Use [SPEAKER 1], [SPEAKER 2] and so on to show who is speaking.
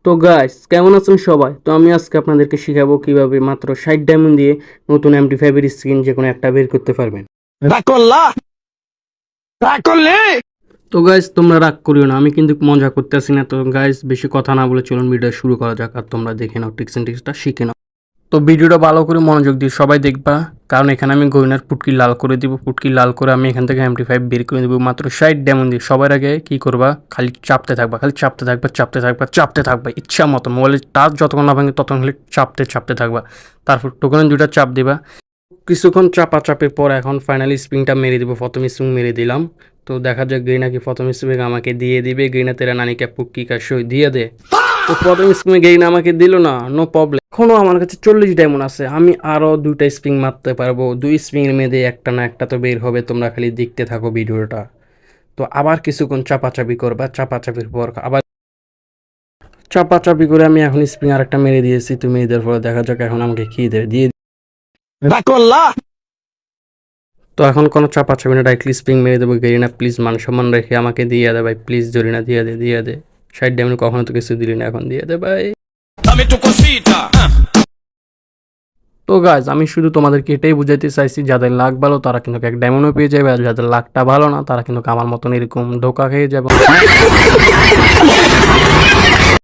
[SPEAKER 1] তো গাইস কেমন আছেন সবাই? তো আমি আজকে আপনাদেরকে শিখাবো কিভাবে মাত্র 60 ডায়মন্ড দিয়ে নতুন এমটি5 এর স্কিন যে কোনো একটা বের করতে পারবেন।
[SPEAKER 2] রাগ করলা রাগ করলে
[SPEAKER 1] তো গাইস তোমরা রাগ করিও না, আমি কিন্তু মজা করতেছি না। তো গাইস বেশি কথা না বলে চলুন ভিডিও শুরু করা যাক, আর তোমরা দেখে নাও, টিক্স এন্ড টিক্সটা শিখে নাও। তো ভিডিওটা ভালো করে মনোযোগ দিয়ে সবাই দেখবা, কারণ এখানে আমি গয়নার পুটকি লাল করে দিব। পুটকি লাল করে আমি এখান থেকে এমটি5 বের করে দেবো মাত্র 60 ডায়মন্ড দিয়ে। সবার আগে কি করবা, খালি চাপতে থাকবা, খালি চাপতে থাকবা, চাপতে থাকবা, চাপতে থাকবা ইচ্ছা মতো। মোবাইলের টাচ যতক্ষণ না ভাঙে ততক্ষণ খালি চাপতে চাপতে থাকবা। তারপর টোকেন দুইটা চাপ দিবা। কিছুক্ষণ চাপা চাপের পর এখন ফাইনালি স্প্রিংটা মেরে দিব। প্রথম স্প্রিং মেরে দিলাম। তো দেখা যাক গ্রিনা কি প্রথম স্প্রিং আমাকে দিয়ে দিবে। গ্রিনা তেরা নানিকা পুটকি কা সই দিয়ে দে। তো প্রথম স্প্রিং গ্রিনা আমাকে দিল না, নো প্রবলেম। এখনো আমার কাছে 40 ডায়মন্ড আছে, আমি আরো দুইটা স্প্রিং মারতে পারবো। দুই স্প্রিং এর মধ্যে একটা না একটা তো বের হবে, তোমরা খালি দেখতে থাকো ভিডিওটা। তো আবার কিছুক্ষণ চাপাচাপি করবা, চাপাচাপির পর আবার চাপাচাপি করে আমি এখন স্প্রিং আর একটা মেরে দিয়েছি। তুমি এদের পরে দেখা যাক এখন আমাকে কি দেবে দিয়ে।
[SPEAKER 2] রাগ করলা
[SPEAKER 1] তো এখন কোনো চাপাচাপি না, ডাইরেক্টলি স্প্রিং মেরে দেবো। গেরিনা প্লিজ মান সম্মান রেখে আমাকে দিয়ে দে ভাই, প্লিজ জরিনা দিয়ে দে, দিয়ে দে। 60 ডায়মন্ড কখনো তো কিছু দিলি না, এখন দিয়ে দে ভাই।
[SPEAKER 2] আমি তো কসিটা
[SPEAKER 1] তো গাইজ আমি শুধু তোমাদেরকে এটাই বুঝাইতে চাইছি, যাদের লাক ভালো তারা কিন্তু এক ডায়মন্ডও পেয়ে যাবে, আর যাদের লাকটা ভালো না তারা কিন্তু আমার মতন এরকম ধোকা খেয়ে যাবে।